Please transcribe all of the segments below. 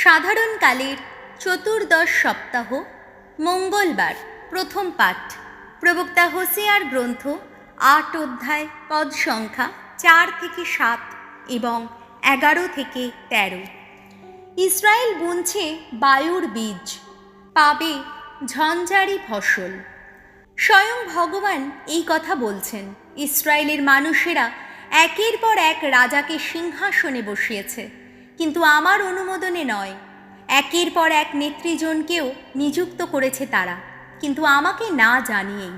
সাধারণকালের চতুর্দশ সপ্তাহ মঙ্গলবার প্রথম পাঠ প্রবক্তা হোসেয়ার গ্রন্থ ৮ অধ্যায় পদ সংখ্যা ৪ থেকে ৭ এবং ১১ থেকে ১৩। ইসরায়েল বুনছে বায়ুর বীজ, পাবে ঝঞ্ঝারি ফসল। স্বয়ং ভগবান এই কথা বলছেন। ইসরায়েলের মানুষেরা একের পর এক রাজাকে সিংহাসনে বসিয়েছে, কিন্তু আমার অনুমোদনে নয়। একের পর এক নেতৃজনকেও নিযুক্ত করেছে তারা, কিন্তু আমাকে না জানিয়েই।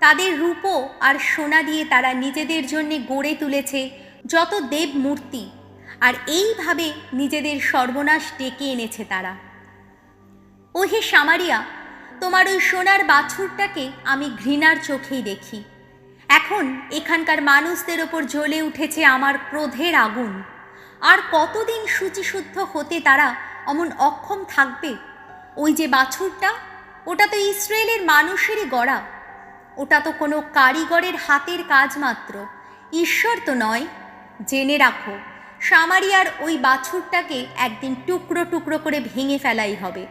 তাদের রূপো আর সোনা দিয়ে তারা নিজেদের জন্যে গড়ে তুলেছে যত দেব মূর্তি, আর এইভাবে নিজেদের সর্বনাশ ডেকে এনেছে তারা। ওহে সামারিয়া, তোমার ওই সোনার বাছুরটাকে আমি ঘৃণার চোখেই দেখি। এখন এখানকার মানুষদের ওপর জ্বলে উঠেছে আমার ক্রোধের আগুন। আর কতদিন শুচিশুদ্ধ হতে তারা অমন অক্ষম থাকবে? ওই যে বাছুরটা, ওটা তো ইসরায়েলের মানুষেরই গড়া। ওটা তো কোনো কারিগরের হাতের কাজ মাত্র, ঈশ্বর তো নয়। জেনে রাখো, সামারিয়ার ওই বাছুরটাকে একদিন টুকরো টুকরো করে ভেঙে ফেলাই হবে।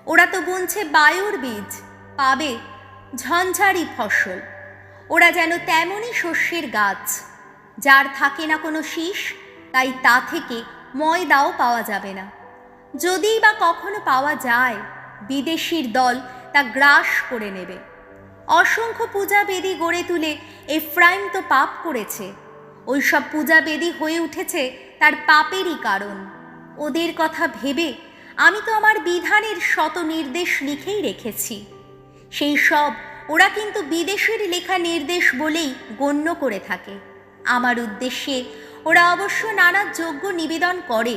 ওরা তো বুনছে বায়ুর বীজ, পাবে ঝঞ্ঝারি ফসল। ওরা যেন তেমনই শস্যের গাছ, যার থাকে না কোনো শীষ, তাই তা থেকে ময়দাও পাওয়া যাবে না। যদিই বা কখনো পাওয়া যায়, বিদেশির দল তা গ্রাস করে নেবে। অসংখ্য পূজাবেদী গড়ে তুলে এফ্রাইম তো পাপ করেছে। ওইসব পূজাবেদী হয়ে উঠেছে তার পাপেরই কারণ। ওদের কথা ভেবে আমি তো আমার বিধানের শত নির্দেশ লিখেই রেখেছি। সেই সব ওরা কিন্তু বিদেশের লেখা নির্দেশ বলেই গণ্য করে থাকে। আমার উদ্দেশ্যে ওরা অবশ্য নানা যজ্ঞ নিবেদন করে,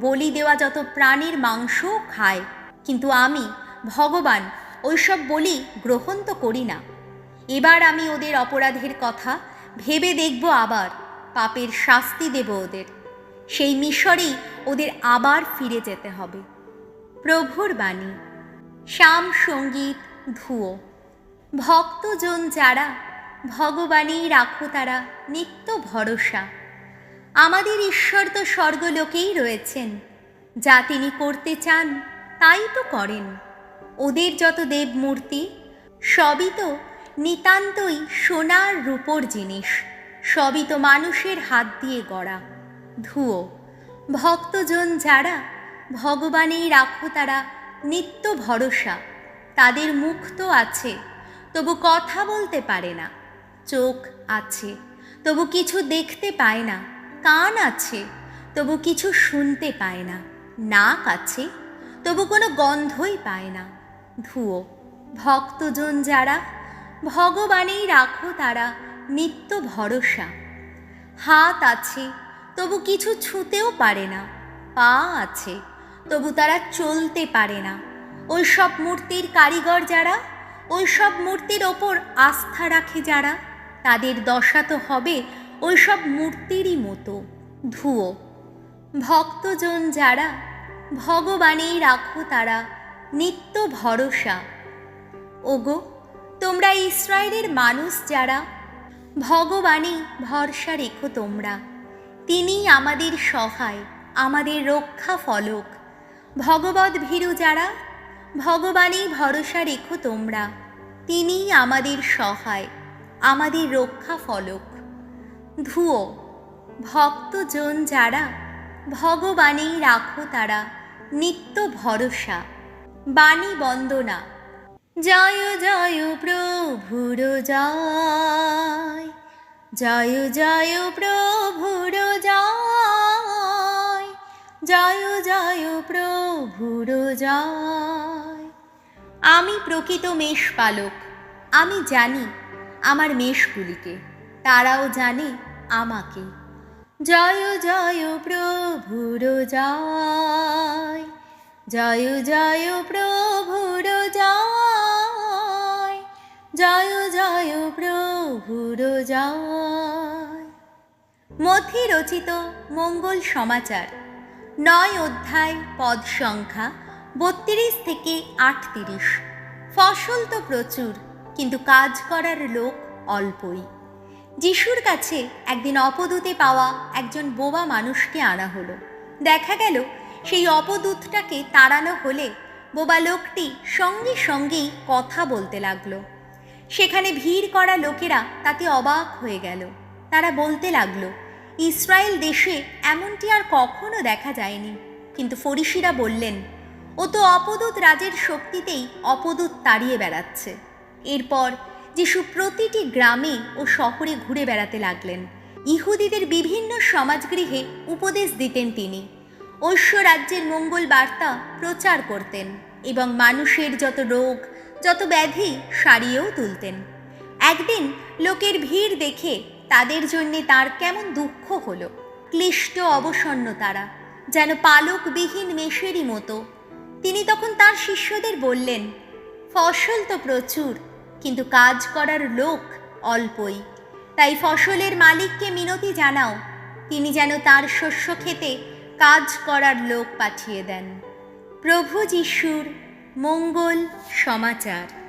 বলি দেওয়া যত প্রাণীর মাংসও খায়, কিন্তু আমি ভগবান ওইসব বলি গ্রহণ তো করি না। এবার আমি ওদের অপরাধের কথা ভেবে দেখব, আবার পাপের শাস্তি দেব ওদের। সেই মিশরেই ওদের আবার ফিরে যেতে হবে। প্রভুর বাণী। শ্যাম সঙ্গীত ধুয়ো। ভক্তজন যারা, ভগবানেই রাখো তারা নিত্য ভরসা। আমাদের ঈশ্বর তো স্বর্গলোকেই রয়েছেন, যা তিনি করতে চান তাই তো করেন। ওদের যত দেবমূর্তি সবই তো নিতান্তই সোনার রূপোর জিনিস, সবই তো মানুষের হাত দিয়ে গড়া। ধুয়ো। ভক্তজন যারা, ভগবানেই রাখো তারা নিত্য ভরসা। তাদের মুখ তো আছে, তবু কথা বলতে পারে না। চোখ আছে, তবু কিছু দেখতে পায় না। কান আছে, তবু কিছু শুনতে পায় না। নাক আছে, তবু কোনো গন্ধই পায় না। ধুয়ো। ভক্তজন যারা, ভগবানেই রাখো তারা নিত্য ভরসা। হাত আছে, তবু কিছু ছুঁতেও পারে না। পা আছে, তবু তারা চলতে পারে না। ওই সব মূর্তির কারিগর যারা, ওই সব মূর্তির ওপর আস্থা রাখে যারা, তাদের দশা তো হবে ওই সব মূর্তিরই মতো। ধুয়ো। ভক্তজন যারা, ভগবানেই রাখো তারা নিত্য ভরসা। ওগো, তোমরা ইসরায়েলের মানুষ যারা, ভগবানেই ভরসা রেখো তোমরা। তিনিই আমাদের সহায়, আমাদের রক্ষা ফলক। ভগবৎ ভীরু যারা, ভগবানেই ভরসা রেখো তোমরা। তিনিই আমাদের সহায়, আমাদের রক্ষা ফলক। ধুয়ো। ভক্তজন যারা, ভগবানেই রাখো তারা নিত্য ভরসা। বাণী বন্দনা। জয় জয় প্রভুর জয়, জয় জয় প্রভুর জয়, জয় জয় প্রভুর জয়। আমি প্রকৃত মেষপালক। আমি জানি আমার মেষগুলিকে, তারাও জানে আমাকে। জয় জয় প্রভুর জয়, জয় জয় প্রভুর জয়, জয় জয় প্রভুর জয়। মথি রচিত মঙ্গল সমাচার ৯ অধ্যায় পদ সংখ্যা ৩২ থেকে ৩৮। ফসল তো প্রচুর, কিন্তু কাজ করার লোক অল্পই। যিশুর কাছে একদিন অপদূতে পাওয়া একজন বোবা মানুষকে আনা হলো। দেখা গেল সেই অপদূতটাকে তাড়ানো হলে বোবা লোকটি সঙ্গে সঙ্গেই কথা বলতে লাগলো। সেখানে ভিড় করা লোকেরা তাতে অবাক হয়ে গেল। তারা বলতে লাগলো, ইসরায়েল দেশে এমনটি আর কখনো দেখা যায়নি। কিন্তু ফরিসিরা বললেন, ও তো অপদূত রাজের শক্তিতেই অপদূত তাড়িয়ে বেড়াচ্ছে। এরপর যিশু প্রতিটি গ্রামে ও শহরে ঘুরে বেড়াতে লাগলেন। ইহুদিদের বিভিন্ন সমাজগৃহে উপদেশ দিতেন তিনি, ঐশ্ব রাজ্যের মঙ্গল বার্তা প্রচার করতেন এবং মানুষের যত রোগ, যত ব্যাধি সারিয়েও তুলতেন। একদিন লোকের ভিড় দেখে তাদের জন্যে তার কেমন দুঃখ হলো। ক্লিষ্ট অবসন্ন তারা, যেন পালকবিহীন মেষেরই মতো। তিনি তখন তার শিষ্যদের বললেন, ফসল তো প্রচুর, কিন্তু কাজ করার লোক অল্পই। তাই ফসলের মালিককে মিনতি জানাও, তিনি যেন তার শস্য খেতে কাজ করার লোক পাঠিয়ে দেন। প্রভু যিশুর মঙ্গল সমাচার।